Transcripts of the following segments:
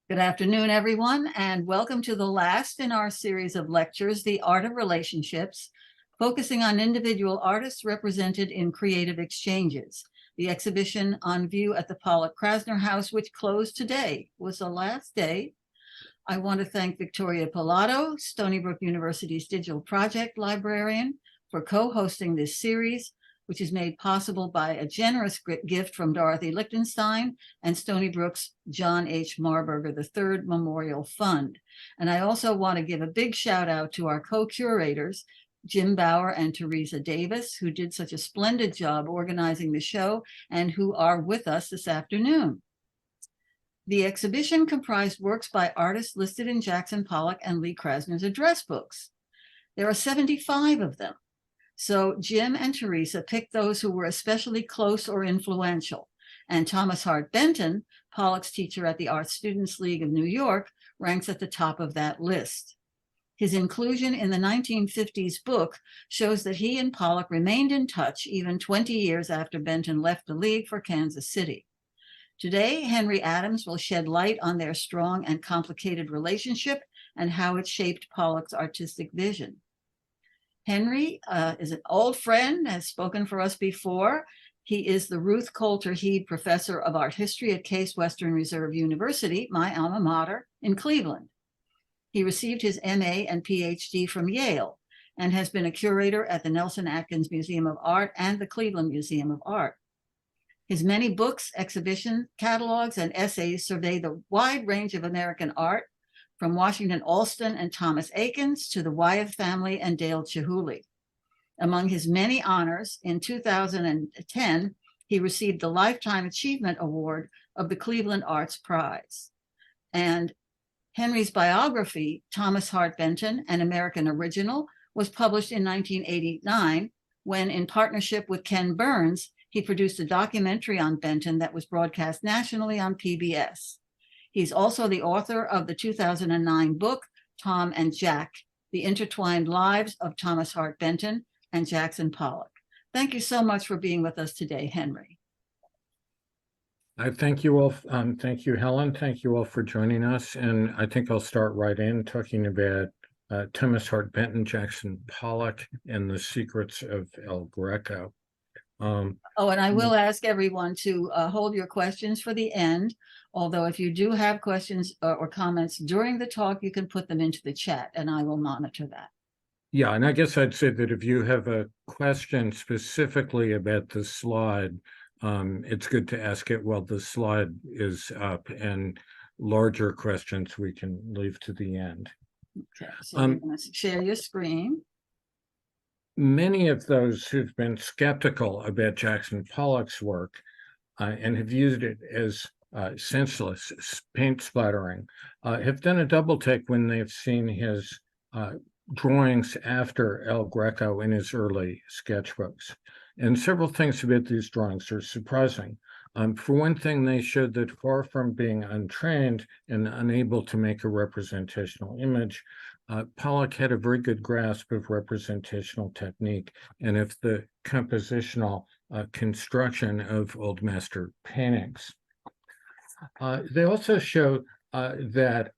Good afternoon, everyone, and welcome to the last in our series of lectures, The Art of Relationships, focusing on individual artists represented in creative exchanges. The exhibition on view at the Pollock Krasner House, which closed today, was the last day. I want to thank Victoria Pilato, Stony Brook University's digital project librarian, for co-hosting this series, which is made possible by a generous gift from Dorothy Lichtenstein and Stony Brook's John H. Marburger III Memorial Fund. And I also want to give a big shout out to our co-curators, Jim Bauer and Teresa Davis, who did such a splendid job organizing the show and who are with us this afternoon. The exhibition comprised works by artists listed in Jackson Pollock and Lee Krasner's address books. There are 75 of them. So Jim and Teresa picked those who were especially close or influential. And Thomas Hart Benton, Pollock's teacher at the Art Students League of New York, ranks at the top of that list. His inclusion in the 1950s book shows that he and Pollock remained in touch even 20 years after Benton left the league for Kansas City. Today, Henry Adams will shed light on their strong and complicated relationship and how it shaped Pollock's artistic vision. Henry is an old friend, has spoken for us before. He is the Ruth Coulter Heed Professor of Art History at Case Western Reserve University, my alma mater, in Cleveland. He received his MA and PhD from Yale and has been a curator at the Nelson Atkins Museum of Art and the Cleveland Museum of Art. His many books, exhibitions, catalogs, and essays survey the wide range of American art, from Washington Alston and Thomas Eakins to the Wyeth family and Dale Chihuly. Among his many honors, in 2010, he received the Lifetime Achievement Award of the Cleveland Arts Prize. And Henry's biography, Thomas Hart Benton, an American Original, was published in 1989 when, in partnership with Ken Burns, he produced a documentary on Benton that was broadcast nationally on PBS. He's also the author of the 2009 book, Tom and Jack, The Intertwined Lives of Thomas Hart Benton and Jackson Pollock. Thank you so much for being with us today, Henry. I thank you all. Thank you, Helen. Thank you all for joining us. And I think I'll start right in talking about Thomas Hart Benton, Jackson Pollock, and the secrets of El Greco. And I will ask everyone to hold your questions for the end. Although if you do have questions or comments during the talk, you can put them into the chat and I will monitor that. Yeah, and I guess I'd say that if you have a question specifically about the slide, it's good to ask it while the slide is up, and larger questions we can leave to the end. Okay, so you're going to share your screen. Many of those who've been skeptical about Jackson Pollock's work and have used it as senseless paint splattering have done a double take when they've seen his drawings after El Greco in his early sketchbooks. And several things about these drawings are surprising. For one thing, they showed that far from being untrained and unable to make a representational image, Pollock had a very good grasp of representational technique and of the compositional construction of old master paintings. They also show that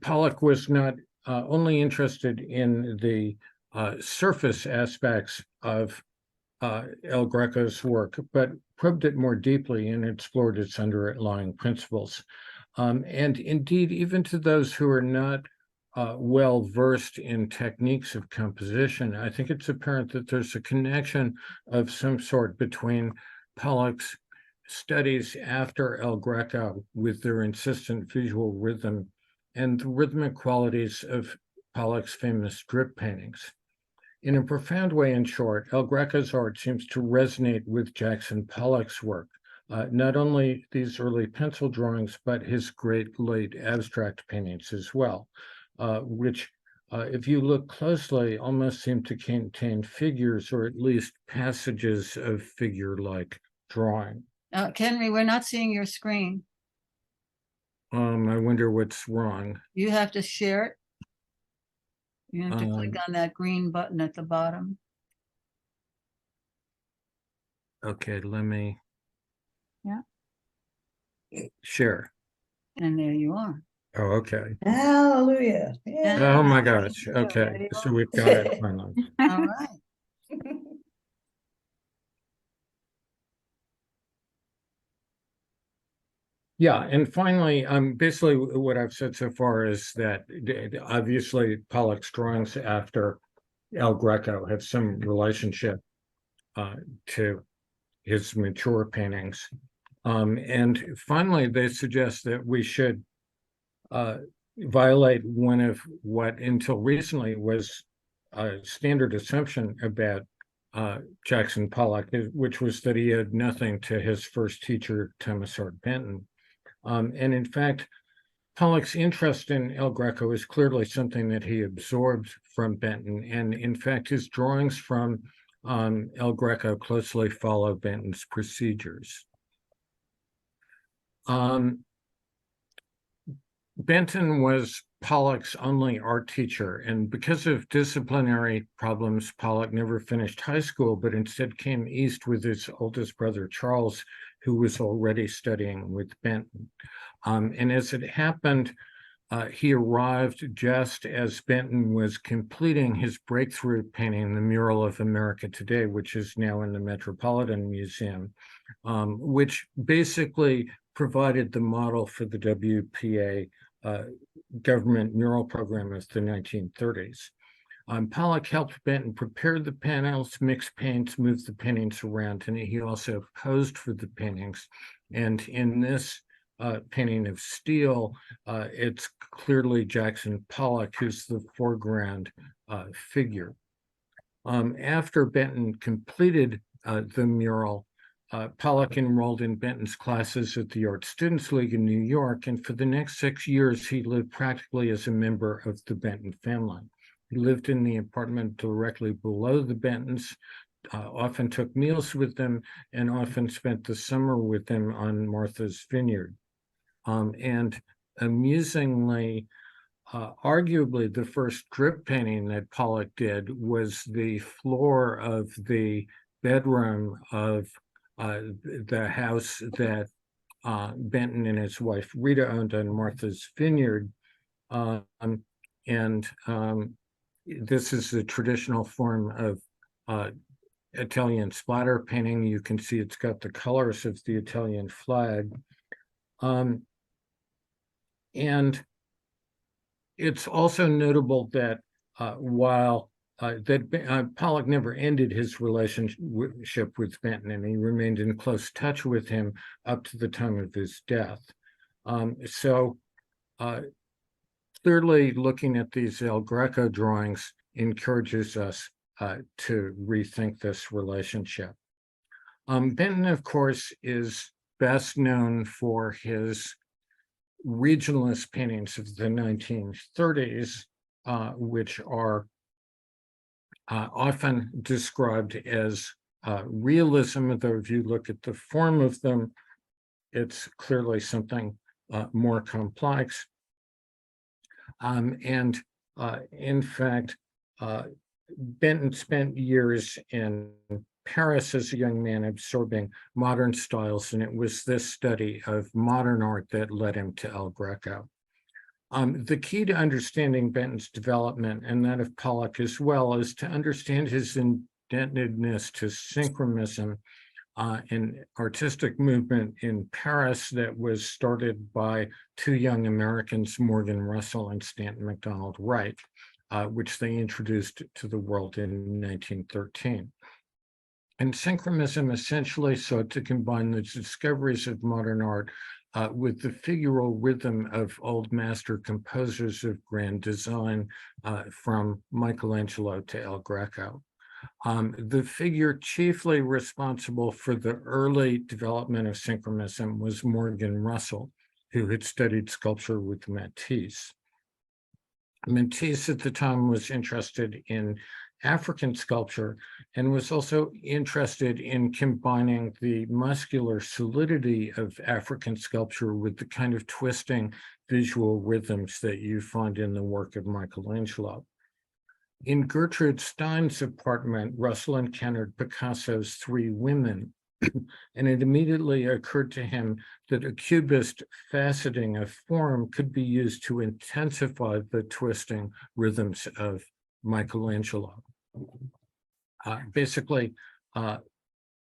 Pollock was not only interested in the surface aspects of El Greco's work, but probed it more deeply and explored its underlying principles. And indeed, even to those who are not well versed in techniques of composition, I think it's apparent that there's a connection of some sort between Pollock's studies after El Greco with their insistent visual rhythm and the rhythmic qualities of Pollock's famous drip paintings. In a profound way, in short, El Greco's art seems to resonate with Jackson Pollock's work, not only these early pencil drawings, but his great late abstract paintings as well, which, if you look closely, almost seem to contain figures or at least passages of figure-like drawing. Henry, we're not seeing your screen. I wonder what's wrong. You have to share it. You have to click on that green button at the bottom. Okay, let me Yeah. share. And there you are. Oh, okay. Hallelujah. Yeah. Oh my gosh. Okay. So we've got it finally. All right. Yeah, and finally, basically what I've said so far is that obviously Pollock's drawings after El Greco have some relationship to his mature paintings. And finally, they suggest that we should violate one of what until recently was a standard assumption about Jackson Pollock, which was that he had nothing to his first teacher, Thomas Hart Benton. And in fact, Pollock's interest in El Greco is clearly something that he absorbed from Benton. And in fact, his drawings from El Greco closely follow Benton's procedures. Benton was Pollock's only art teacher, and because of disciplinary problems, Pollock never finished high school, but instead came east with his oldest brother, Charles, who was already studying with Benton. And as it happened, he arrived just as Benton was completing his breakthrough painting, the mural of America Today, which is now in the Metropolitan Museum, which basically provided the model for the WPA government mural program of the 1930s. Pollock helped Benton prepare the panels, mix paints, move the paintings around, and he also posed for the paintings. And in this painting of steel, it's clearly Jackson Pollock who's the foreground figure. After Benton completed the mural, Pollock enrolled in Benton's classes at the Art Students League in New York, and for the next 6 years, he lived practically as a member of the Benton family. He lived in the apartment directly below the Bentons, often took meals with them, and often spent the summer with them on Martha's Vineyard. And amusingly, arguably the first drip painting that Pollock did was the floor of the bedroom of the house that Benton and his wife Rita owned on Martha's Vineyard. This is the traditional form of Italian splatter painting. You can see it's got the colors of the Italian flag. And it's also notable that while Pollock never ended his relationship with Benton, and he remained in close touch with him up to the time of his death. Clearly looking at these El Greco drawings encourages us to rethink this relationship. Benton, of course, is best known for his regionalist paintings of the 1930s, which are often described as realism, though if you look at the form of them, it's clearly something more complex. In fact, Benton spent years in Paris as a young man absorbing modern styles, and it was this study of modern art that led him to El Greco. The key to understanding Benton's development, and that of Pollock as well, is to understand his indebtedness to synchronism, an artistic movement in Paris that was started by two young Americans, Morgan Russell and Stanton MacDonald Wright, which they introduced to the world in 1913. And synchronism essentially sought to combine the discoveries of modern art with the figural rhythm of old master composers of grand design, from Michelangelo to El Greco. The figure chiefly responsible for the early development of synchronism was Morgan Russell, who had studied sculpture with Matisse. Matisse at the time was interested in African sculpture and was also interested in combining the muscular solidity of African sculpture with the kind of twisting visual rhythms that you find in the work of Michelangelo. In Gertrude Stein's apartment, Russell encountered Picasso's Three Women, And it immediately occurred to him that a cubist faceting a form could be used to intensify the twisting rhythms of Michelangelo. Basically,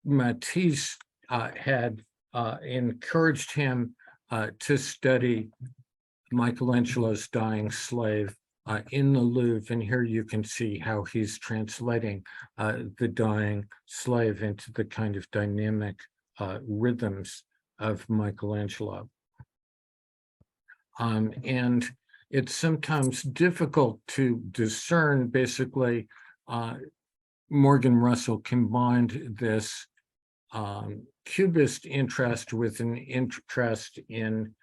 Matisse had encouraged him to study Michelangelo's dying slave in the Louvre, and here you can see how he's translating the dying slave into the kind of dynamic rhythms of Michelangelo. And it's sometimes difficult to discern. Basically, Morgan Russell combined this cubist interest with an interest in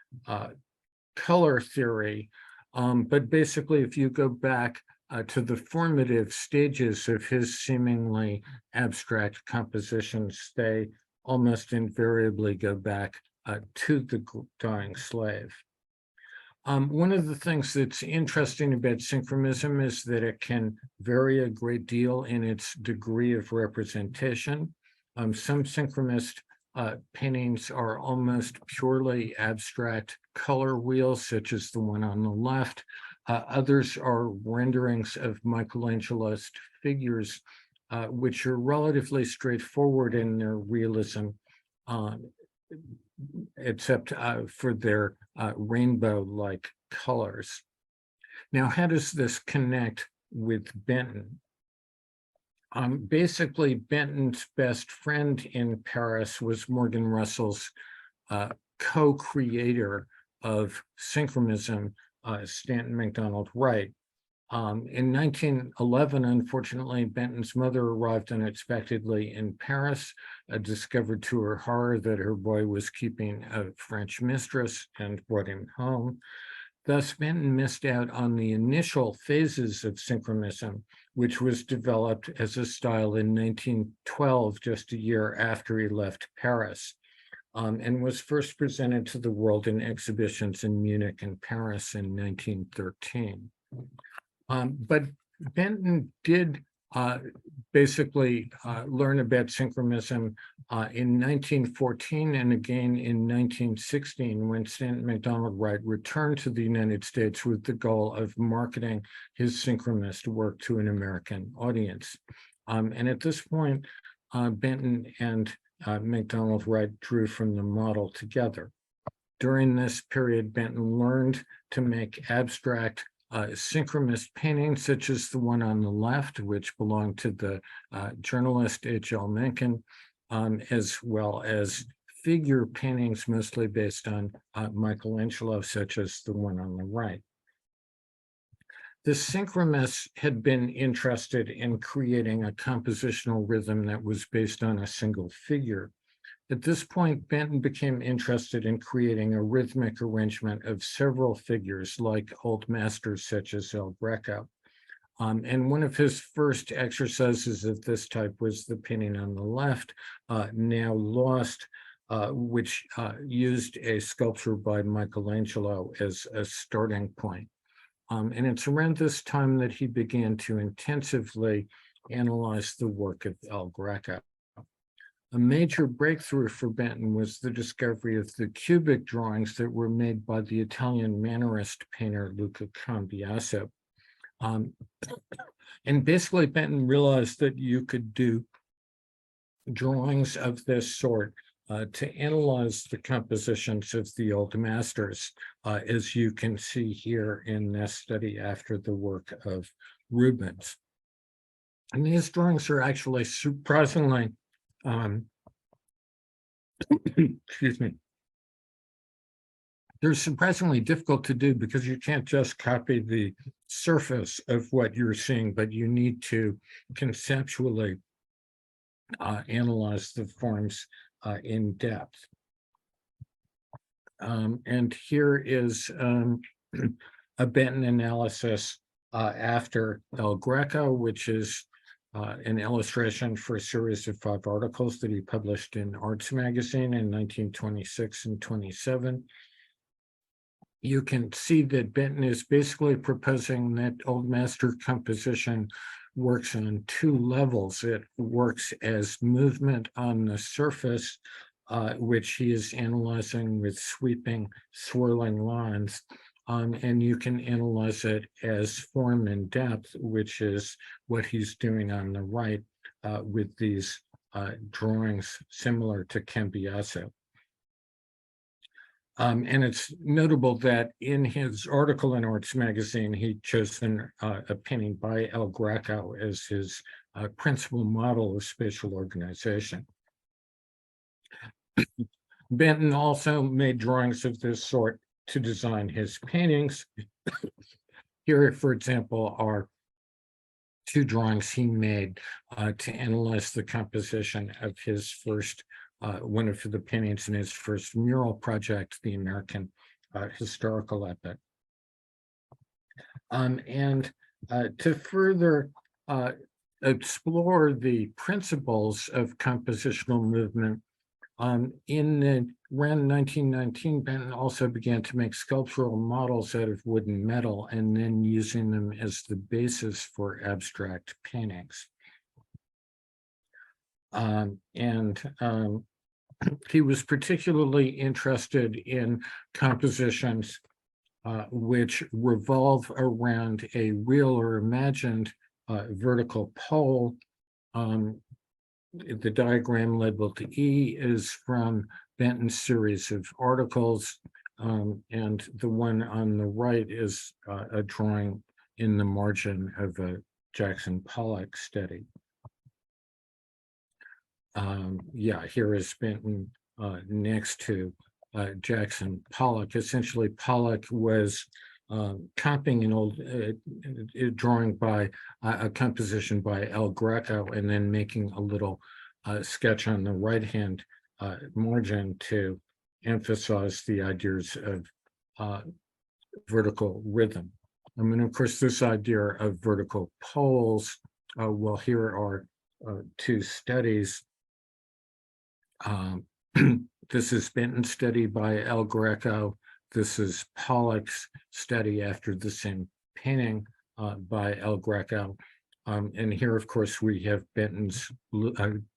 color theory. But basically, if you go back to the formative stages of his seemingly abstract compositions, they almost invariably go back to the dying slave. One of the things that's interesting about synchromism is that it can vary a great deal in its degree of representation. Some synchronist paintings are almost purely abstract color wheels, such as the one on the left. Others are renderings of Michelangelo's figures, which are relatively straightforward in their realism, except for their rainbow-like colors. Now, how does this connect with Benton? Basically, Benton's best friend in Paris was Morgan Russell's co-creator of synchronism, Stanton MacDonald Wright. In 1911, unfortunately, Benton's mother arrived unexpectedly in Paris, discovered to her horror that her boy was keeping a French mistress, and brought him home. Thus, Benton missed out on the initial phases of synchronism, which was developed as a style in 1912, just a year after he left Paris, and was first presented to the world in exhibitions in Munich and Paris in 1913. But Benton did basically learn about synchronism in 1914 and again in 1916, when Stanton MacDonald Wright returned to the United States with the goal of marketing his synchronist work to an American audience. And at this point, Benton and MacDonald Wright drew from the model together. During this period, Benton learned to make abstract synchronist paintings, such as the one on the left, which belonged to the journalist H.L. Mencken, as well as figure paintings mostly based on Michelangelo, such as the one on the right. The synchronists had been interested in creating a compositional rhythm that was based on a single figure. At this point, Benton became interested in creating a rhythmic arrangement of several figures, like old masters such as El Greco. And one of his first exercises of this type was the painting on the left, now lost, which used a sculpture by Michelangelo as a starting point. And it's around this time that he began to intensively analyze the work of El Greco. A major breakthrough for Benton was the discovery of the cubic drawings that were made by the Italian mannerist painter Luca Cambiaso. And basically, Benton realized that you could do drawings of this sort to analyze the compositions of the old masters, as you can see here in this study after the work of Rubens. And these drawings are actually surprisingly excuse me. They're surprisingly difficult to do because you can't just copy the surface of what you're seeing, but you need to conceptually analyze the forms in depth. And here is a Benton analysis after El Greco, which is an illustration for a series of 5 articles that he published in Arts Magazine in 1926 and 27. You can see that Benton is basically proposing that old master composition works on two levels. It works as movement on the surface, which he is analyzing with sweeping, swirling lines. And you can analyze it as form and depth, which is what he's doing on the right with these drawings similar to Cambiasso. And it's notable that in his article in Arts Magazine, he'd chosen a painting by El Greco as his principal model of spatial organization. Benton also made drawings of this sort to design his paintings. Here, for example, are two drawings he made to analyze the composition of his first, one of the paintings in his first mural project, the American Historical Epic. And to further explore the principles of compositional movement, around 1919, Benton also began to make sculptural models out of wood and metal, and then using them as the basis for abstract paintings. He was particularly interested in compositions which revolve around a real or imagined vertical pole. The diagram labeled E is from Benton's series of articles, and the one on the right is a drawing in the margin of a Jackson Pollock study. Here is Benton next to Jackson Pollock. Essentially, Pollock was copying an old drawing by a composition by El Greco, and then making a little sketch on the right-hand margin to emphasize the ideas of vertical rhythm. I mean, of course, this idea of vertical poles, well, here are two studies. This is Benton's study by El Greco. This is Pollock's study after the same painting by El Greco. And here, of course, we have Benton's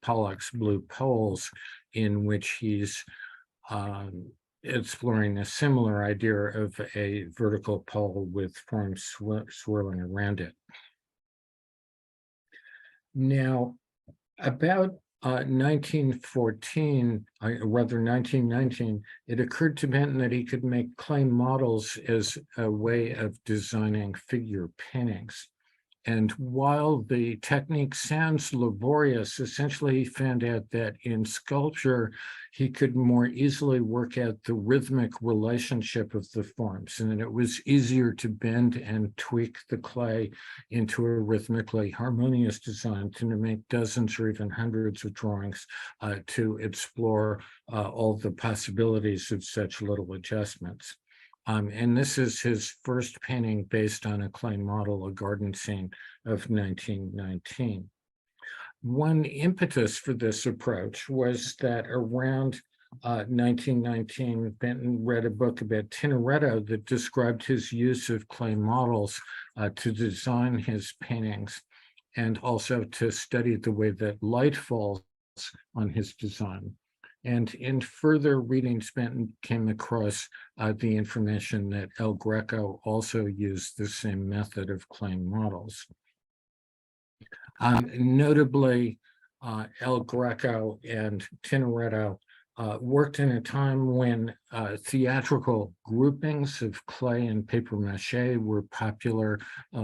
Pollock's blue poles, in which he's exploring a similar idea of a vertical pole with forms swirling around it. Now, about 1914, rather 1919, it occurred to Benton that he could make clay models as a way of designing figure paintings. And while the technique sounds laborious, essentially he found out that in sculpture, he could more easily work out the rhythmic relationship of the forms, and that it was easier to bend and tweak the clay into a rhythmically harmonious design than to make dozens or even hundreds of drawings to explore all the possibilities of such little adjustments. And this is his first painting based on a clay model, a garden scene of 1919. One impetus for this approach was that around 1919, Benton read a book about Tintoretto that described his use of clay models to design his paintings, and also to study the way that light falls on his design. And in further readings, Benton came across the information that El Greco also used the same method of clay models. Notably, El Greco and Tintoretto worked in a time when theatrical groupings of clay and papier-mâché were popular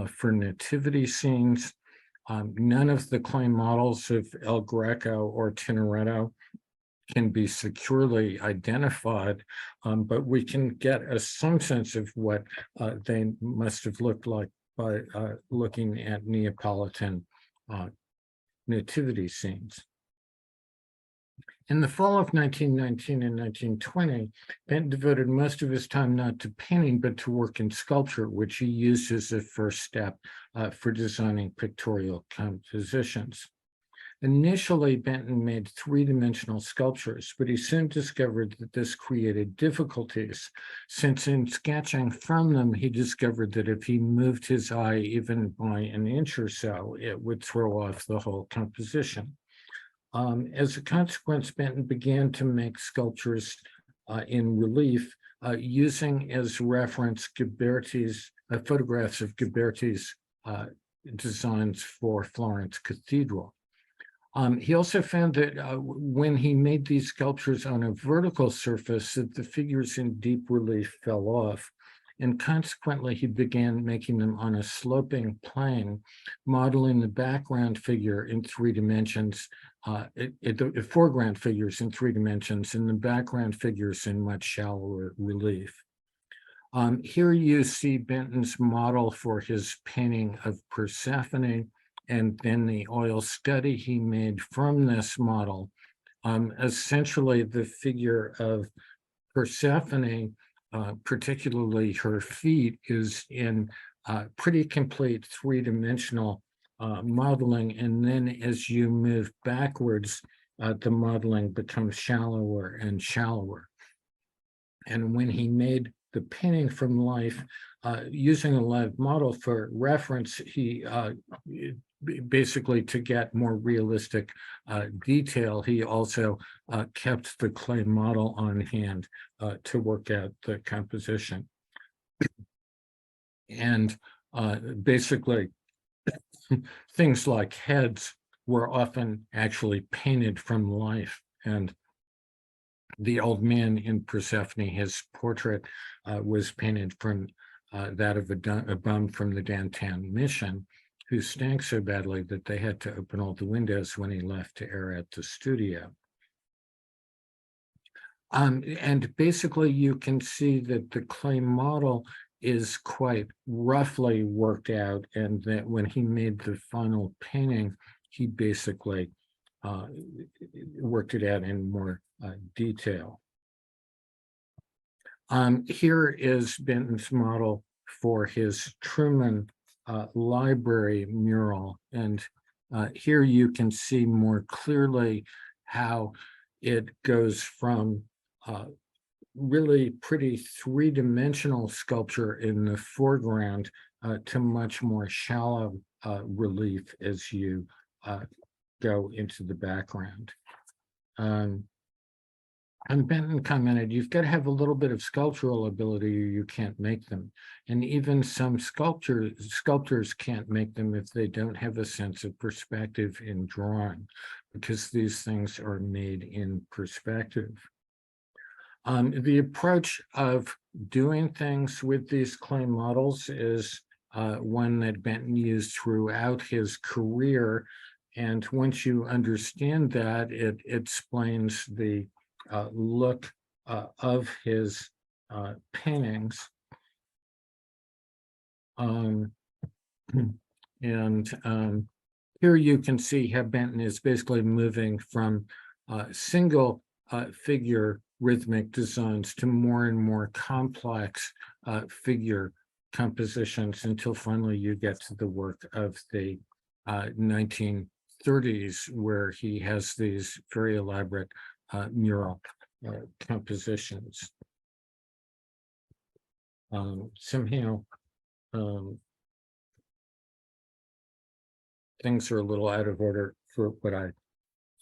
for nativity scenes. None of the clay models of El Greco or Tintoretto can be securely identified, but we can get some sense of what they must have looked like by looking at Neapolitan nativity scenes. In the fall of 1919 and 1920, Benton devoted most of his time not to painting, but to work in sculpture, which he used as a first step for designing pictorial compositions. Initially, Benton made three-dimensional sculptures, but he soon discovered that this created difficulties, since in sketching from them, he discovered that if he moved his eye even by an inch or so, it would throw off the whole composition. As a consequence, Benton began to make sculptures in relief, using as reference Ghiberti's photographs of Ghiberti's designs for Florence Cathedral. He also found that when he made these sculptures on a vertical surface, that the figures in deep relief fell off, and consequently he began making them on a sloping plane, modeling the background figure in 3 dimensions, the foreground figures in 3 dimensions, and the background figures in much shallower relief. Here you see Benton's model for his painting of Persephone, and then the oil study he made from this model. Essentially, the figure of Persephone, particularly her feet, is in pretty complete 3-dimensional modeling. And then as you move backwards, the modeling becomes shallower and shallower. And when he made the painting from life, using a live model for reference, he basically, to get more realistic detail, he also kept the clay model on hand to work out the composition. And basically, things like heads were often actually painted from life. And the old man in Persephone, his portrait was painted from that of a bum from the Dantan mission, who stank so badly that they had to open all the windows when he left to air out the studio. And basically, you can see that the clay model is quite roughly worked out, and that when he made the final painting, he basically worked it out in more detail. Here is Benton's model for his Truman library mural, and here you can see more clearly how it goes from really pretty 3-dimensional sculpture in the foreground to much more shallow relief as you go into the background. And Benton commented, you've got to have a little bit of sculptural ability or you can't make them. And even some sculptors can't make them if they don't have a sense of perspective in drawing, because these things are made in perspective. The approach of doing things with these clay models is one that Benton used throughout his career. And once you understand that, it explains the look of his paintings. Here you can see how Benton is basically moving from single figure rhythmic designs to more and more complex figure compositions, until finally you get to the work of the 1930s, where he has these very elaborate mural compositions. Somehow things are a little out of order for what I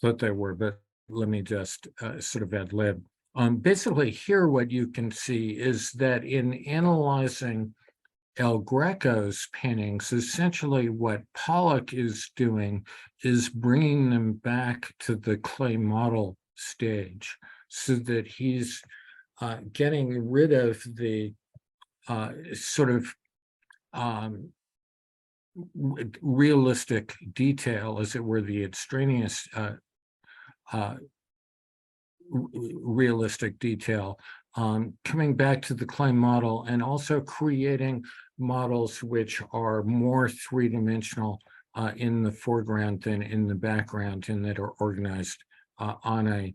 thought they were, but let me just sort of ad lib. Basically here what you can see is that in analyzing El Greco's paintings, essentially what Pollock is doing is bringing them back to the clay model stage, so that he's getting rid of the sort of realistic detail, as it were, the extraneous realistic detail, coming back to the clay model, and also creating models which are more 3-dimensional in the foreground than in the background, and that are organized on a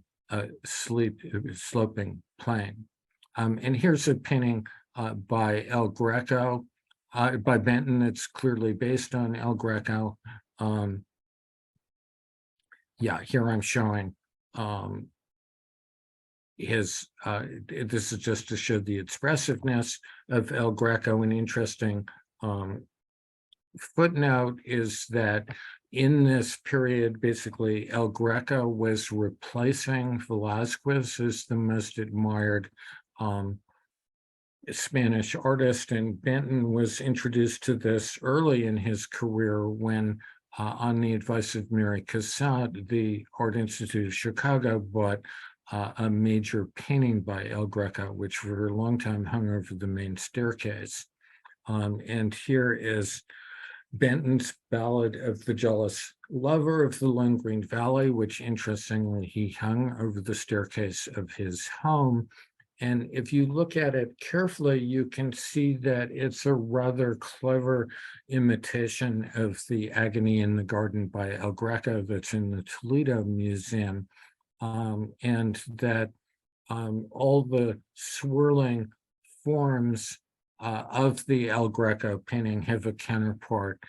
sloping plane. And here's a painting by El Greco, by Benton. It's clearly based on El Greco. here I'm showing this is just to show the expressiveness of El Greco. An interesting footnote is that in this period, basically, El Greco was replacing Velázquez as the most admired Spanish artist, and Benton was introduced to this early in his career when, on the advice of Mary Cassatt, the Art Institute of Chicago bought a major painting by El Greco, which for a long time hung over the main staircase. And here is Benton's Ballad of the Jealous Lover of the Lone Green Valley, which interestingly he hung over the staircase of his home. And if you look at it carefully, you can see that it's a rather clever imitation of the Agony in the Garden by El Greco that's in the Toledo Museum, and that all the swirling forms of the El Greco painting have a counterpart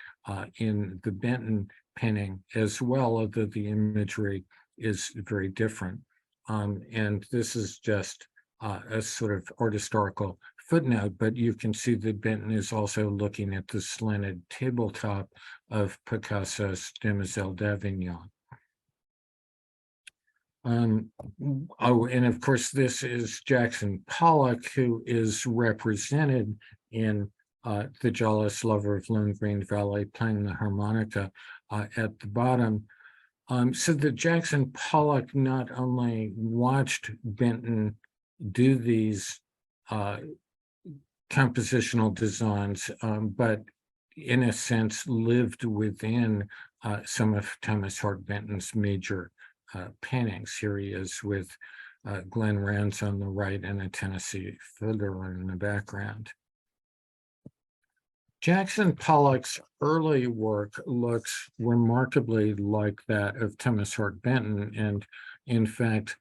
in the Benton painting as well, although the imagery is very different. And this is just a sort of art historical footnote, but you can see that Benton is also looking at the slanted tabletop of Picasso's Demoiselle d'Avignon. Oh, and of course, this is Jackson Pollock, who is represented in The Jealous Lover of Lone Green Valley, playing the harmonica at the bottom. So that Jackson Pollock not only watched Benton do these compositional designs, but in a sense lived within some of Thomas Hart Benton's major paintings. Here he is with Glenn Rand's on the right and a Tennessee fiddler in the background. Jackson Pollock's early work looks remarkably like that of Thomas Hart Benton, and in fact,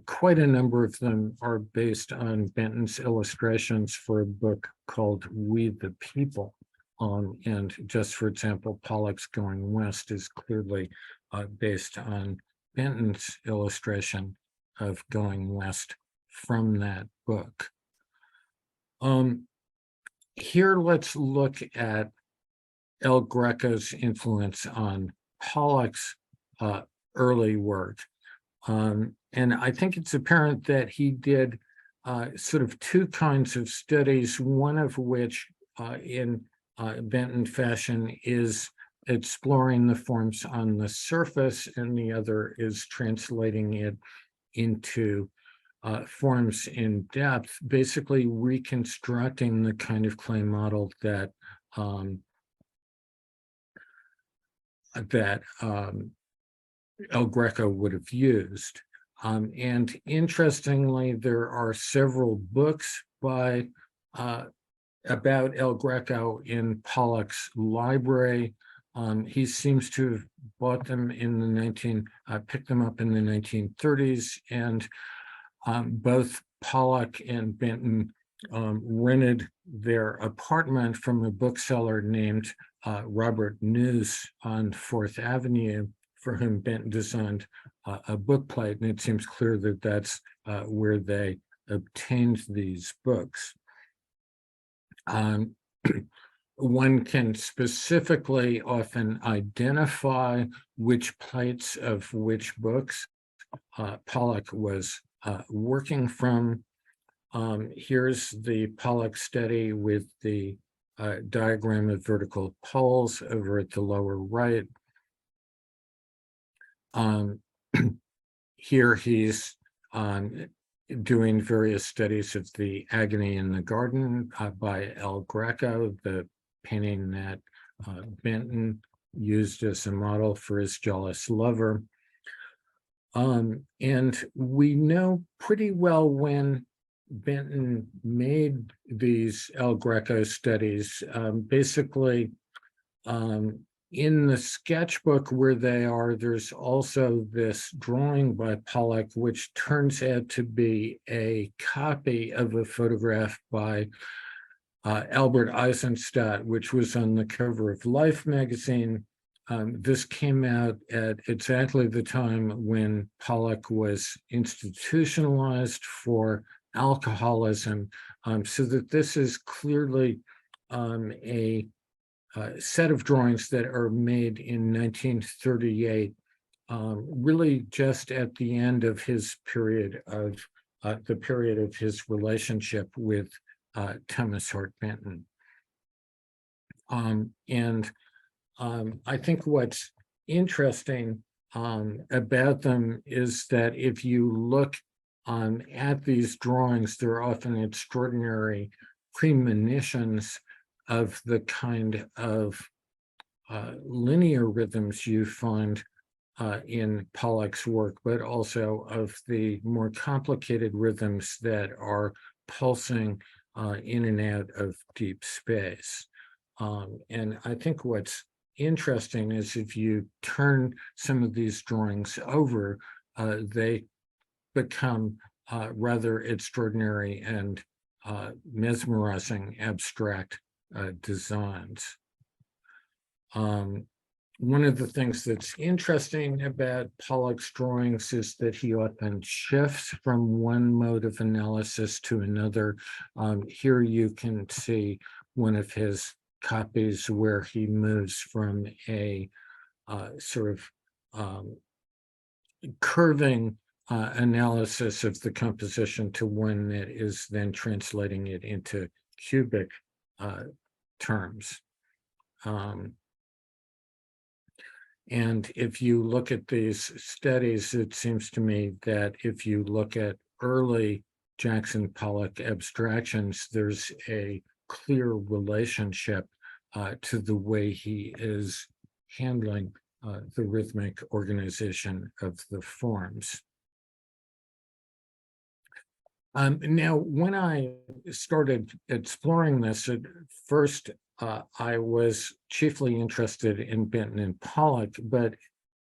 quite a number of them are based on Benton's illustrations for a book called We the People. And just for example, Pollock's Going West is clearly based on Benton's illustration of Going West from that book. Here, let's look at El Greco's influence on Pollock's early work. And I think it's apparent that he did sort of two kinds of studies, one of which in Benton fashion is exploring the forms on the surface, and the other is translating it into forms in depth, basically reconstructing the kind of clay model that El Greco would have used. And interestingly, there are several books by about El Greco in Pollock's library. He seems to have bought them in the picked them up in the 1930s, and both Pollock and Benton rented their apartment from a bookseller named Robert News on 4th Avenue, for whom Benton designed a book plate, and it seems clear that that's where they obtained these books. One can specifically often identify which plates of which books Pollock was working from. Here's the Pollock study with the diagram of vertical poles over at the lower right. Here he's doing various studies of the Agony in the Garden by El Greco, the painting that Benton used as a model for his jealous lover. And we know pretty well when Benton made these El Greco studies. Basically, in the sketchbook where they are, there's also this drawing by Pollock, which turns out to be a copy of a photograph by Albert Eisenstadt, which was on the cover of Life magazine this came out at exactly the time when Pollock was institutionalized for alcoholism, so that this is clearly a set of drawings that are made in 1938, really just at the end of his period of the period of his relationship with Thomas Hart Benton. I think what's interesting about them is that if you look at these drawings, they're often extraordinary premonitions of the kind of linear rhythms you find in Pollock's work, but also of the more complicated rhythms that are pulsing in and out of deep space. And I think what's interesting is if you turn some of these drawings over, they become rather extraordinary and mesmerizing abstract designs. One of the things that's interesting about Pollock's drawings is that he often shifts from one mode of analysis to another. Here you can see one of his copies where he moves from a sort of curving analysis of the composition to one that is then translating it into cubic terms. And if you look at these studies, it seems to me that if you look at early Jackson Pollock abstractions, there's a clear relationship to the way he is handling the rhythmic organization of the forms. Now, when I started exploring this, at first I was chiefly interested in Benton and Pollock, but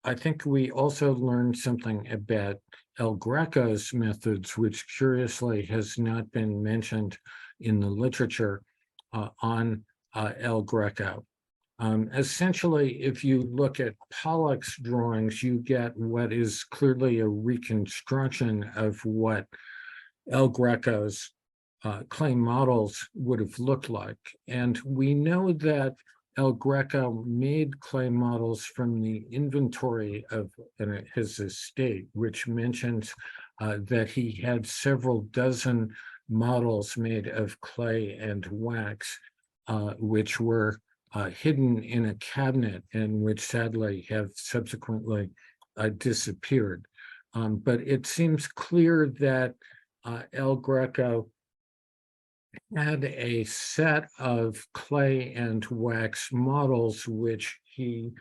I think we also learned something about El Greco's methods, which curiously has not been mentioned in the literature on El Greco. Essentially, if you look at Pollock's drawings, you get what is clearly a reconstruction of what El Greco's clay models would have looked like. And we know that El Greco made clay models from the inventory of his estate, which mentions that he had several dozen models made of clay and wax, which were hidden in a cabinet and which sadly have subsequently disappeared. But it seems clear that El Greco had a set of clay and wax models which he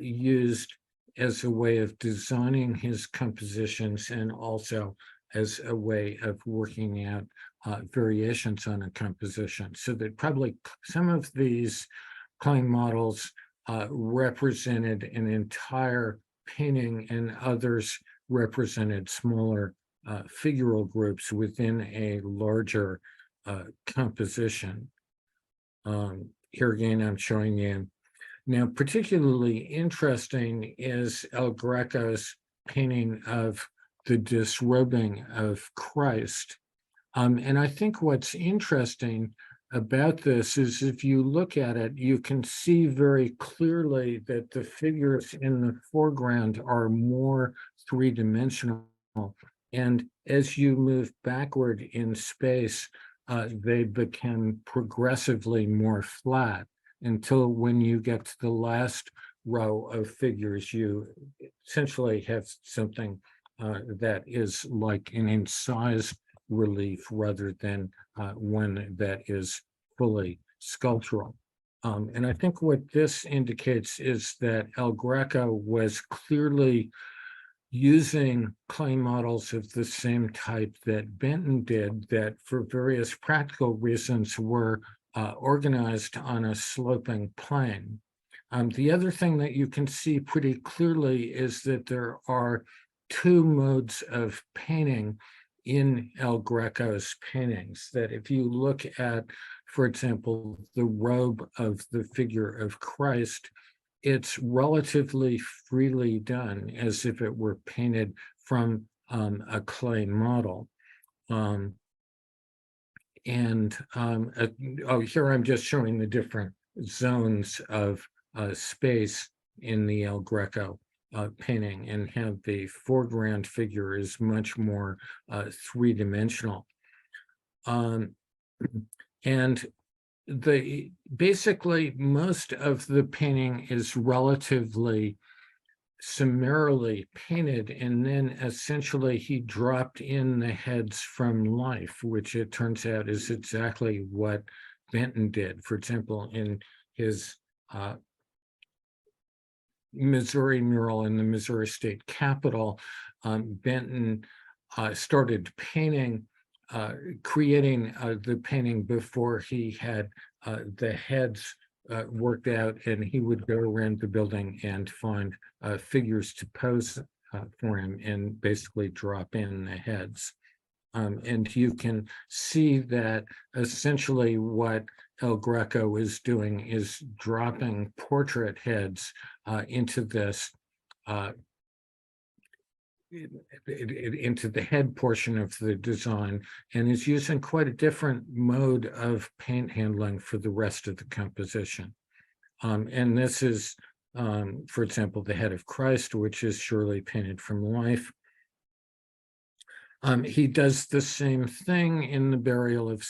used as a way of designing his compositions and also as a way of working out variations on a composition. So that probably some of these clay models represented an entire painting and others represented smaller figural groups within a larger composition. Here again, I'm showing you. Now, particularly interesting is El Greco's painting of the disrobing of Christ. And I think what's interesting about this is if you look at it, you can see very clearly that the figures in the foreground are more three-dimensional. And as you move backward in space, they become progressively more flat until when you get to the last row of figures, you essentially have something that is like an incised relief rather than one that is fully sculptural. And I think what this indicates is that El Greco was clearly using clay models of the same type that Benton did, that for various practical reasons were organized on a sloping plane. The other thing that you can see pretty clearly is that there are two modes of painting in El Greco's paintings, that if you look at, for example, the robe of the figure of Christ, it's relatively freely done, as if it were painted from a clay model. Here I'm just showing the different zones of space in the El Greco painting, and how the foreground figure is much more three-dimensional. And basically most of the painting is relatively summarily painted, and then essentially he dropped in the heads from life, which it turns out is exactly what Benton did. For example, in his Missouri mural in the Missouri State Capitol, Benton started painting, creating the painting before he had the heads worked out, and he would go around the building and find figures to pose for him and basically drop in the heads. And you can see that essentially what El Greco is doing is dropping portrait heads into this into the head portion of the design, and is using quite a different mode of paint handling for the rest of the composition. And this is, for example, the head of Christ, which is surely painted from life. He does the same thing in the burial of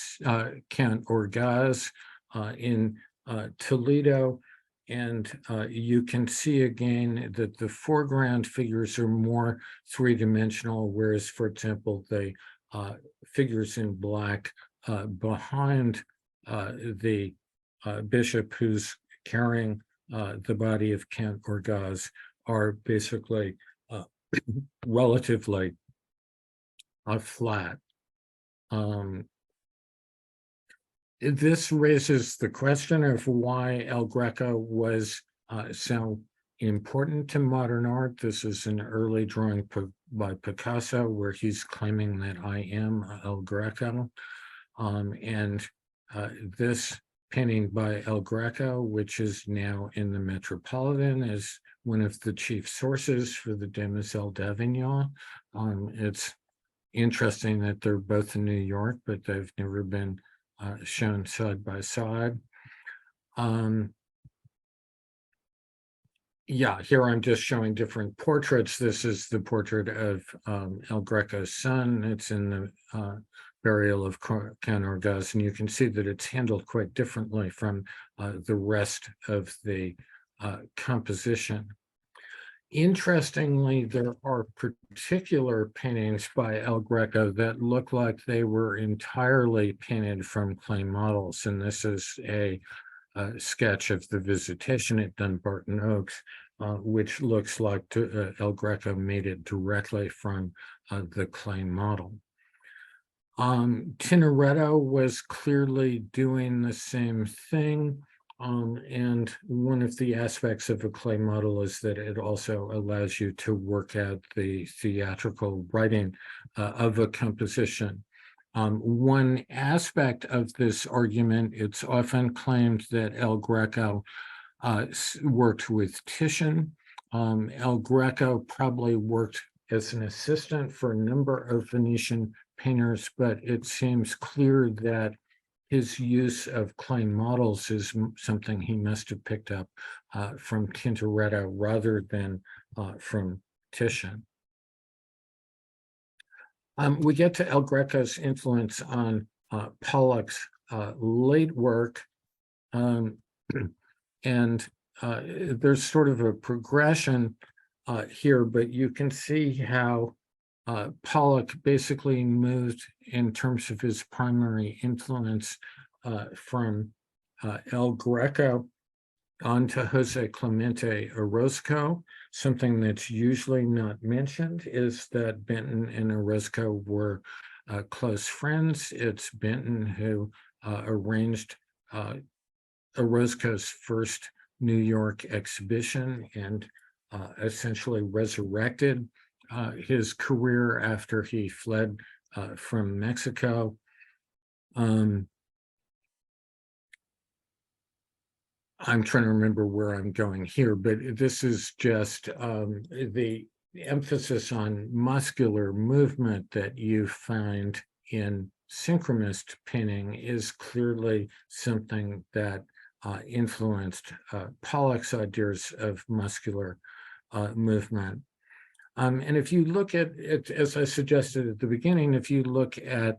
Count Orgaz in Toledo. And you can see again that the foreground figures are more three-dimensional, whereas, for example, the figures in black behind the bishop who's carrying the body of Count Orgaz are basically relatively flat. This raises the question of why El Greco was so important to modern art. This is an early drawing by Picasso where he's claiming that I am El Greco. This painting by El Greco, which is now in the Metropolitan, is one of the chief sources for the Demoiselle d'Avignon. It's interesting that they're both in New York, but they've never been shown side by side. Yeah, here I'm just showing different portraits. This is the portrait of El Greco's son. It's in the burial of Count Orgaz, and you can see that it's handled quite differently from the rest of the composition. Interestingly, there are particular paintings by El Greco that look like they were entirely painted from clay models. And this is a sketch of the Visitation at Dunbarton Oaks, which looks like El Greco made it directly from the clay model. Tintoretto was clearly doing the same thing. And one of the aspects of a clay model is that it also allows you to work out the theatrical writing of a composition. One aspect of this argument, it's often claimed that El Greco worked with Titian. El Greco probably worked as an assistant for a number of Venetian painters, but it seems clear that his use of clay models is something he must have picked up from Tintoretto rather than from Titian. We get to El Greco's influence on Pollock's late work, and there's sort of a progression here, but you can see how Pollock basically moved in terms of his primary influence from El Greco onto Jose Clemente Orozco. Something that's usually not mentioned is that Benton and Orozco were close friends. It's Benton who arranged Orozco's first New York exhibition and essentially resurrected his career after he fled from Mexico. I'm trying to remember where I'm going here, but this is just the emphasis on muscular movement that you find in synchronist painting is clearly something that influenced Pollock's ideas of muscular movement. And if you look at it, as I suggested at the beginning, if you look at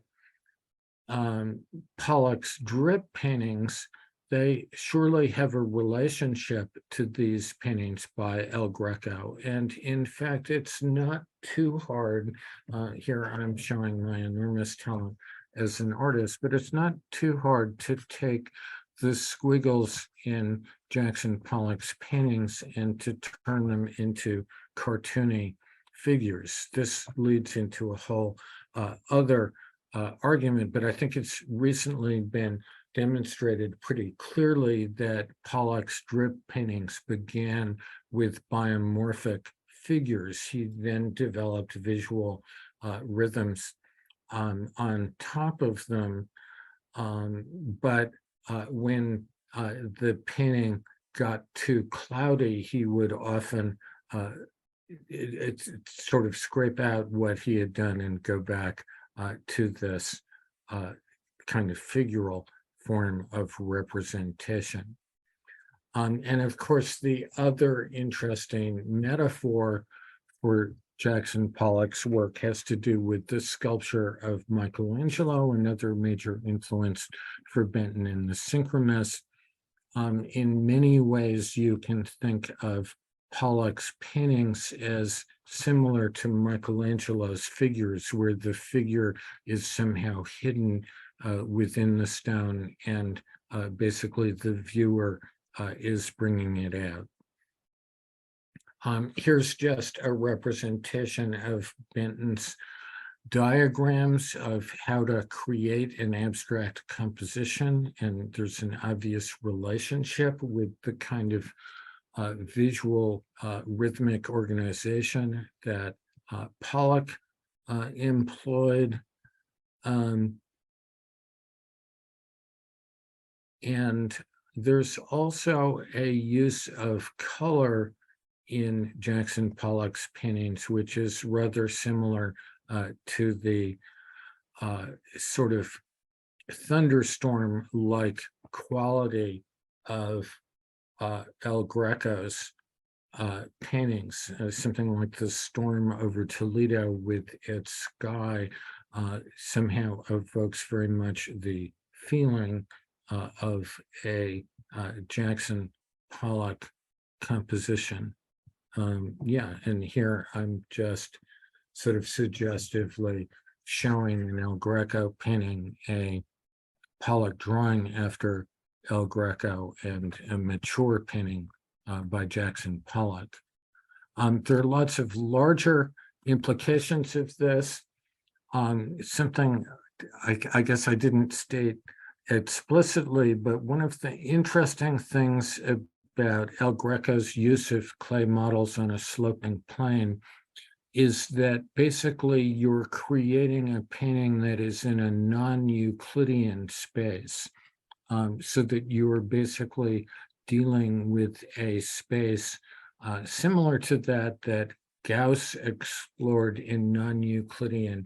Pollock's drip paintings, they surely have a relationship to these paintings by El Greco. And in fact, it's not too hard. Here I'm showing my enormous talent as an artist, but it's not too hard to take the squiggles in Jackson Pollock's paintings and to turn them into cartoony figures. This leads into a whole other argument, but I think it's recently been demonstrated pretty clearly that Pollock's drip paintings began with biomorphic figures. He then developed visual rhythms on top of them, but when the painting got too cloudy, he would often sort of scrape out what he had done and go back to this kind of figural form of representation. And of course, the other interesting metaphor for Jackson Pollock's work has to do with the sculpture of Michelangelo, another major influence for Benton in the Synchronists. In many ways, you can think of Pollock's paintings as similar to Michelangelo's figures, where the figure is somehow hidden within the stone, and basically the viewer is bringing it out. Here's just a representation of Benton's diagrams of how to create an abstract composition, and there's an obvious relationship with the kind of visual rhythmic organization that Pollock employed. And there's also a use of color in Jackson Pollock's paintings, which is rather similar to the sort of thunderstorm-like quality of El Greco's paintings. Something like the storm over Toledo with its sky somehow evokes very much the feeling of a Jackson Pollock composition. Yeah, and here I'm just sort of suggestively showing an El Greco painting, a Pollock drawing after El Greco, and a mature painting by Jackson Pollock. There are lots of larger implications of this. Something I guess I didn't state explicitly, but one of the interesting things about El Greco's use of clay models on a sloping plane is that basically you're creating a painting that is in a non-Euclidean space, so that you're basically dealing with a space similar to that Gauss explored in non-Euclidean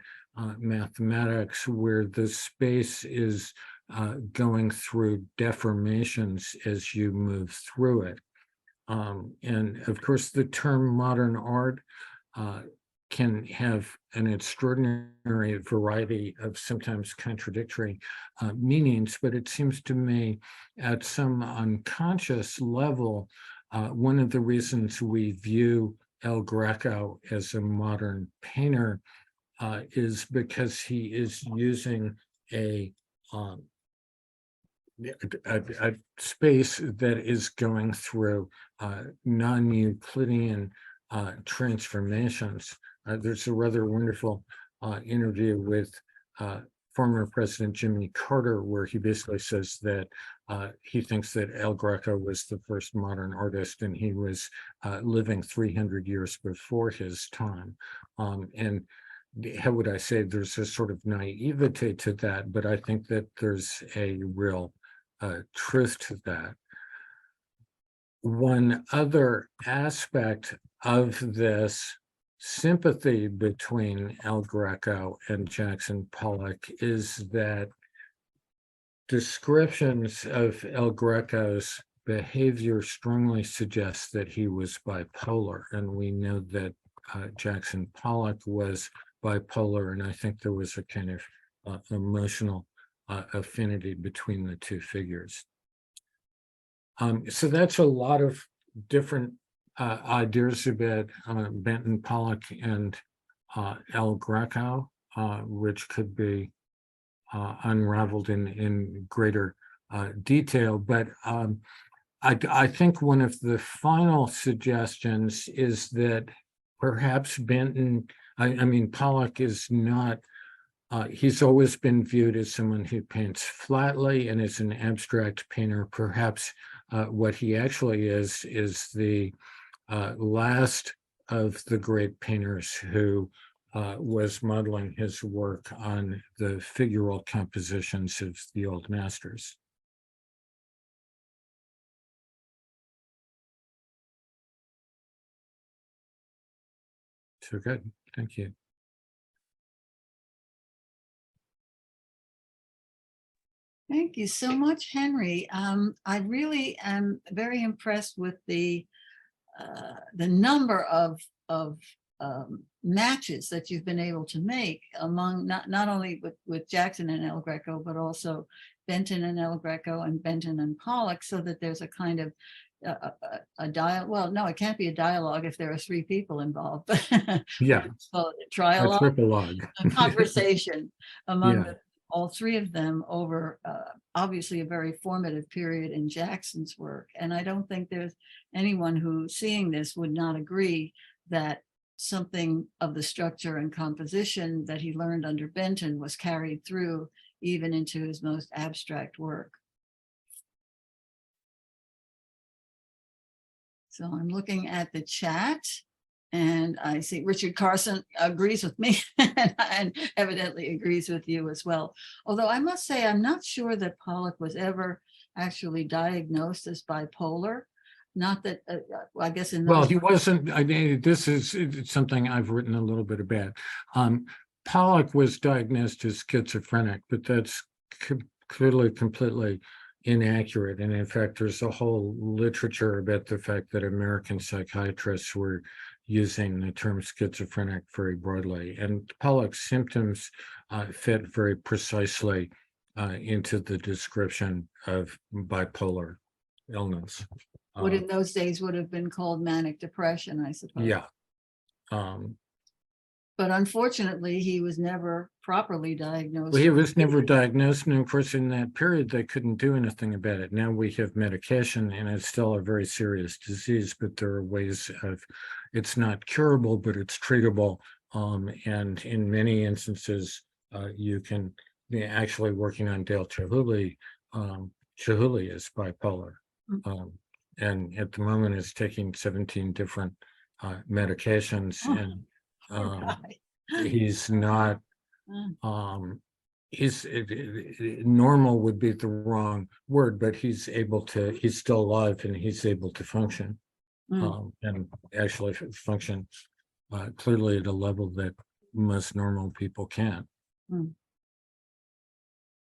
mathematics, where the space is going through deformations as you move through it. And of course, the term modern art can have an extraordinary variety of sometimes contradictory meanings, but it seems to me at some unconscious level, one of the reasons we view El Greco as a modern painter is because he is using a space that is going through non-Euclidean transformations. There's a rather wonderful interview with former President Jimmy Carter, where he basically says that he thinks that El Greco was the first modern artist, and he was living 300 years before his time. And how would I say, there's a sort of naivete to that, but I think that there's a real truth to that. one other aspect of this sympathy between El Greco and Jackson Pollock is that descriptions of El Greco's behavior strongly suggest that he was bipolar, and we know that Jackson Pollock was bipolar, and I think there was a kind of emotional affinity between the two figures. So that's a lot of different ideas about Benton, Pollock, and El Greco, which could be unraveled in greater detail. But I think one of the final suggestions is that perhaps Benton, I mean, Pollock is not, he's always been viewed as someone who paints flatly and is an abstract painter. Perhaps what he actually is the last of the great painters who was modeling his work on the figural compositions of the old masters. So good, thank you. Thank you so much, Henry. I really am very impressed with the number of matches that you've been able to make among not only with Jackson and El Greco, but also Benton and El Greco and Benton and Pollock, so that there's a kind of a dialogue. Well, no, it can't be a dialogue if there are three people involved, but Yeah, a a trialogue, tripologue. a conversation among Yeah. all three of them over obviously a very formative period in Jackson's work. And I don't think there's anyone who, seeing this, would not agree that something of the structure and composition that he learned under Benton was carried through even into his most abstract work. So I'm looking at the chat, and I see Richard Carson agrees with me and evidently agrees with you as well. Although I must say, I'm not sure that Pollock was ever actually diagnosed as bipolar. Not that, I guess in those. Well, he wasn't, I mean, this is something I've written a little bit about. Pollock was diagnosed as schizophrenic, but that's clearly completely inaccurate. And in fact, there's a whole literature about the fact that American psychiatrists were using the term schizophrenic very broadly. And Pollock's symptoms fit very precisely into the description of bipolar illness. What in those days would have been called manic depression, I suppose. Yeah. But unfortunately, he was never properly diagnosed. Well, he was never diagnosed, and of course, in that period, they couldn't do anything about it. Now we have medication, and it's still a very serious disease, but there are ways of, it's not curable, but it's treatable. And in many instances, you can be actually working on Dale Chihuly. Chihuly is bipolar. And at the moment is taking 17 different medications, and he's not, he's normal would be the wrong word, but he's still alive and he's able to function, and actually function clearly at a level that most normal people can't.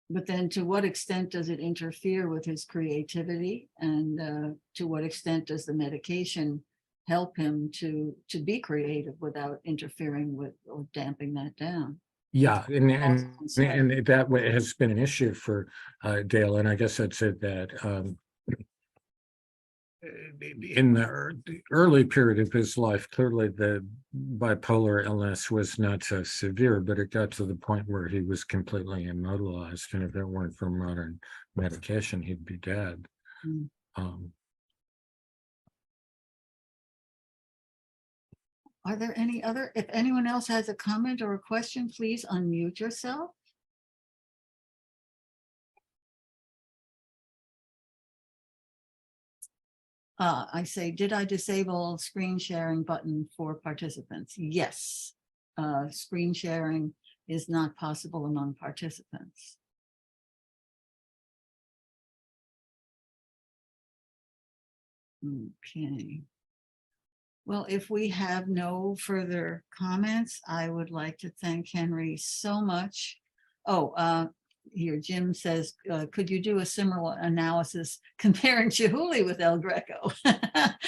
But then to what extent does it interfere with his creativity, and to what extent does the medication help him to be creative without interfering with or damping that down? Yeah, and that has been an issue for Dale, and I guess I'd say that in the early period of his life, clearly the bipolar illness was not so severe, but it got to the point where he was completely immobilized, and if it weren't for modern medication, he'd be dead. Are there any other, if anyone else has a comment or a question, please unmute yourself. I say, did I disable screen sharing button for participants? Yes. Screen sharing is not possible among participants. Okay. Well, if we have no further comments, I would like to thank Henry so much. Oh, here, Jim says, could you do a similar analysis comparing Chihuly with El Greco?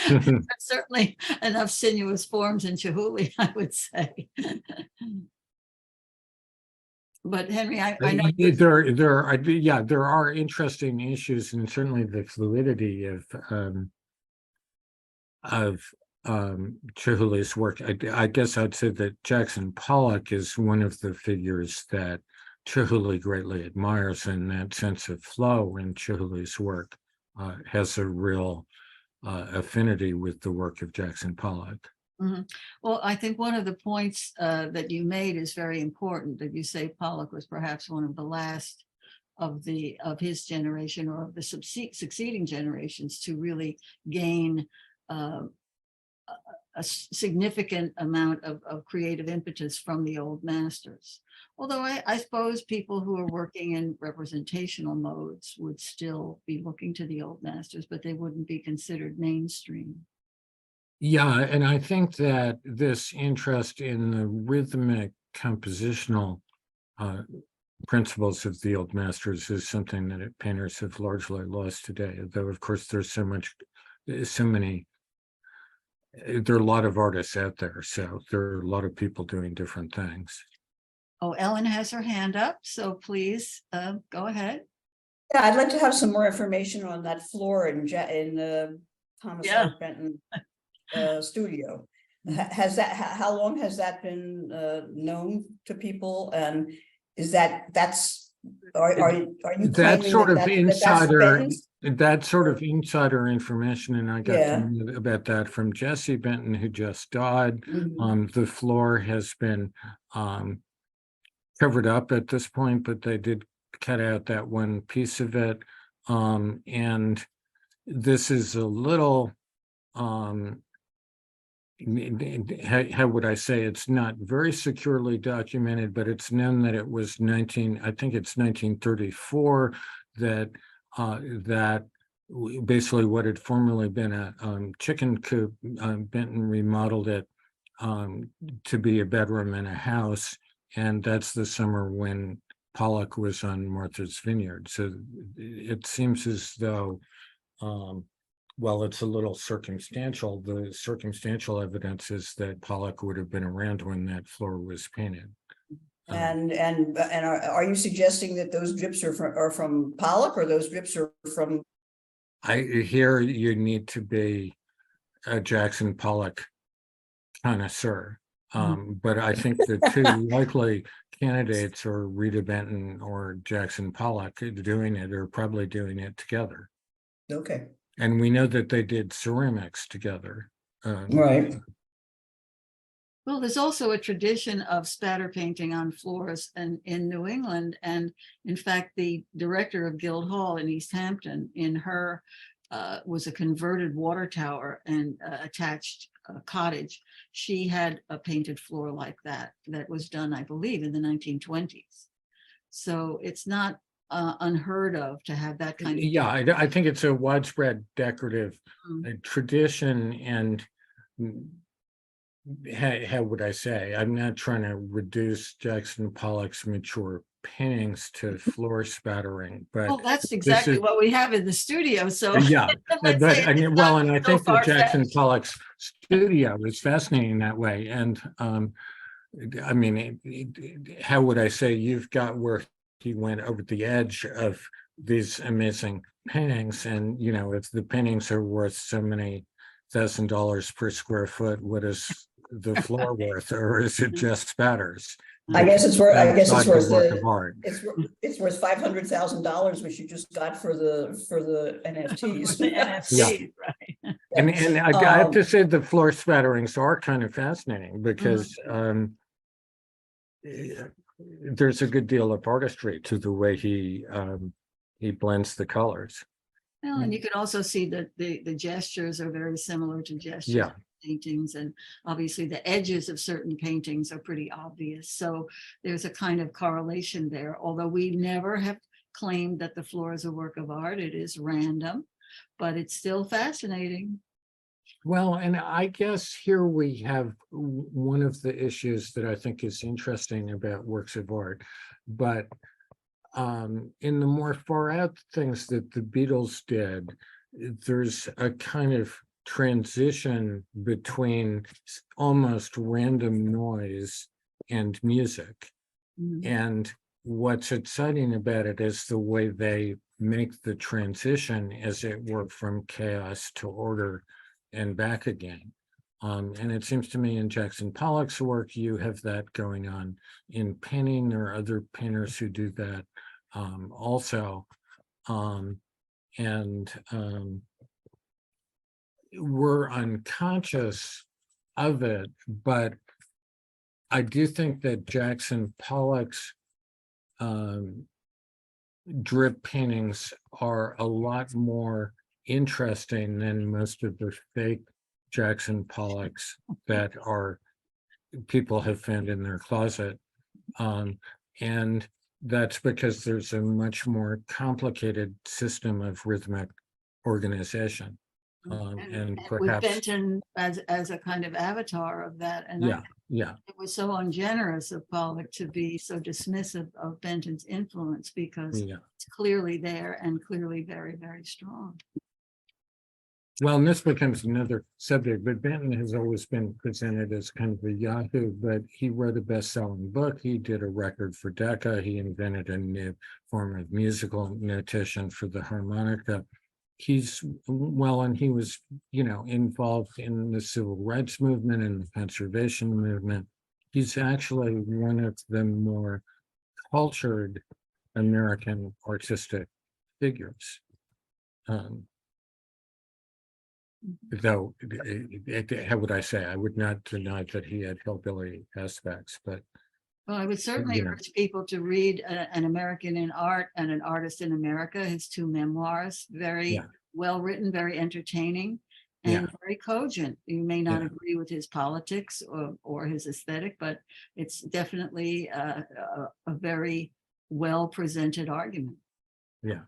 There's certainly enough sinuous forms in Chihuly, I would say. But Henry, I know there are interesting issues, and certainly the fluidity of Chihuly's work. I guess I'd say that Jackson Pollock is one of the figures that Chihuly greatly admires, and that sense of flow in Chihuly's work has a real affinity with the work of Jackson Pollock. Well, I think one of the points that you made is very important, that you say Pollock was perhaps one of the last of his generation or of the succeeding generations to really gain a significant amount of creative impetus from the old masters. Although I suppose people who are working in representational modes would still be looking to the old masters, but they wouldn't be considered mainstream. Yeah, and I think that this interest in the rhythmic compositional principles of the old masters is something that painters have largely lost today, though of course there's there are a lot of artists out there, so there are a lot of people doing different things. Oh, Ellen has her hand up, so please go ahead. Yeah, I'd like to have some more information on that floor in the Thomas Hart Benton studio. How long has that been known to people, and is are you That sort of insider that's sort of insider information, and I got Yeah. to know about that from Jesse Benton, who just died. Mhm. The floor has been covered up at this point, but they did cut out that one piece of it. And this is a little how would I say, it's not very securely documented, but it's known that it was 1934 that basically what had formerly been a chicken coop, Benton remodeled it to be a bedroom in a house, and that's the summer when Pollock was on Martha's Vineyard. So it seems as though well, it's a little circumstantial. The circumstantial evidence is that Pollock would have been around when that floor was painted. And are you suggesting that those drips are from Pollock, or those drips are from? Here you need to be a Jackson Pollock connoisseur. But I think the two likely candidates are Rita Benton or Jackson Pollock doing it, or probably doing it together. Okay. And we know that they did ceramics together. Right. Well, there's also a tradition of spatter painting on floors and in New England. And in fact, the director of Guildhall in East Hampton, in her was a converted water tower and attached cottage. She had a painted floor like that was done, I believe, in the 1920s. So it's not unheard of to have that kind of. Yeah, I think it's a widespread decorative tradition, and how would I say? I'm not trying to reduce Jackson Pollock's mature paintings to floor spattering, but well, that's exactly what we have in the studio. So yeah, but I mean, well, and I think that Jackson far-fetched. Pollock's studio is fascinating that way, and I mean, how would I say? You've got where he went over the edge of these amazing paintings, and you know, if the paintings are worth so many $1,000 per square foot, what is the floor worth, or is it just spatters? I guess it's worth. I guess it's worth work of art. It's worth $500,000, which you just got for the NFTs. The NFTs, Yeah. right? And I have to say the floor spatterings are kind of fascinating because there's a good deal of artistry to the way he blends the colors. Well, and you can also see that the gestures are very similar to gestures in paintings, and obviously the edges of certain paintings are pretty obvious. So there's a kind of correlation there, although we never have claimed that the floor is a work of art. It is random, but it's still fascinating. Well, and I guess here we have one of the issues that I think is interesting about works of art, but in the more far out things that the Beatles did, there's a kind of transition between almost random noise and music. Mhm. And what's exciting about it is the way they make the transition, as it were, from chaos to order and back again. And it seems to me in Jackson Pollock's work, you have that going on. In painting, there are other painters who do that also. And we're unconscious of it, but I do think that Jackson Pollock's drip paintings are a lot more interesting than most of the fake Jackson Pollocks that are people have found in their closet. And that's because there's a much more complicated system of rhythmic organization. And With perhaps, Benton as a kind of avatar of that, and yeah, yeah, it was so ungenerous of Pollock to be so dismissive of Benton's influence, because yeah. it's clearly there and clearly very, very strong. Well, and this becomes another subject, but Benton has always been presented as kind of a Yahoo, but he wrote a best-selling book. He did a record for Decca. He invented a new form of musical notation for the harmonica. He's well, and he was, involved in the civil rights movement and the conservation movement. He's actually one of the more cultured American artistic figures. Though, how would I say? I would not deny that he had hillbilly aspects, but Well, I would certainly urge people to read An American in Art and An Artist in America, his two memoirs, very yeah, well written, very entertaining, yeah, and very cogent. You may not yeah, agree with his politics or his aesthetic, but it's definitely a very well presented argument. yeah.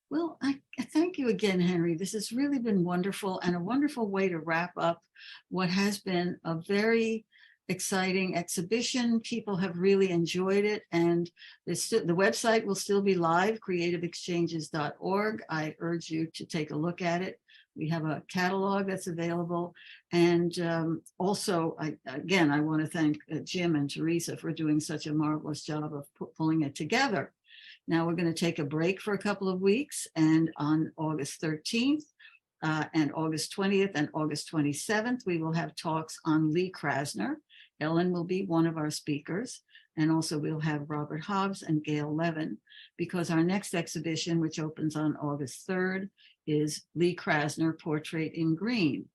Well, I thank you again, Henry. This has really been wonderful, and a wonderful way to wrap up what has been a very exciting exhibition. People have really enjoyed it, and the website will still be live, creativeexchanges.org. I urge you to take a look at it. We have a catalog that's available. And also, I want to thank Jim and Teresa for doing such a marvelous job of pulling it together. Now we're going to take a break for a couple of weeks, and on August 13th and August 20th and August 27th, we will have talks on Lee Krasner. Ellen will be one of our speakers, and also we'll have Robert Hobbs and Gail Levin, because our next exhibition, which opens on August 3rd, is Lee Krasner, Portrait in Green,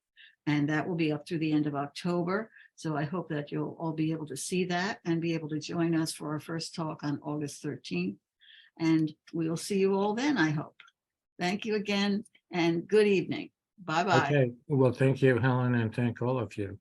and that will be up through the end of October. So I hope that you'll all be able to see that and be able to join us for our first talk on August 13th. And we'll see you all then, I hope. Thank you again, and good evening. Bye-bye. Okay, well, thank you, Helen, and thank all of you.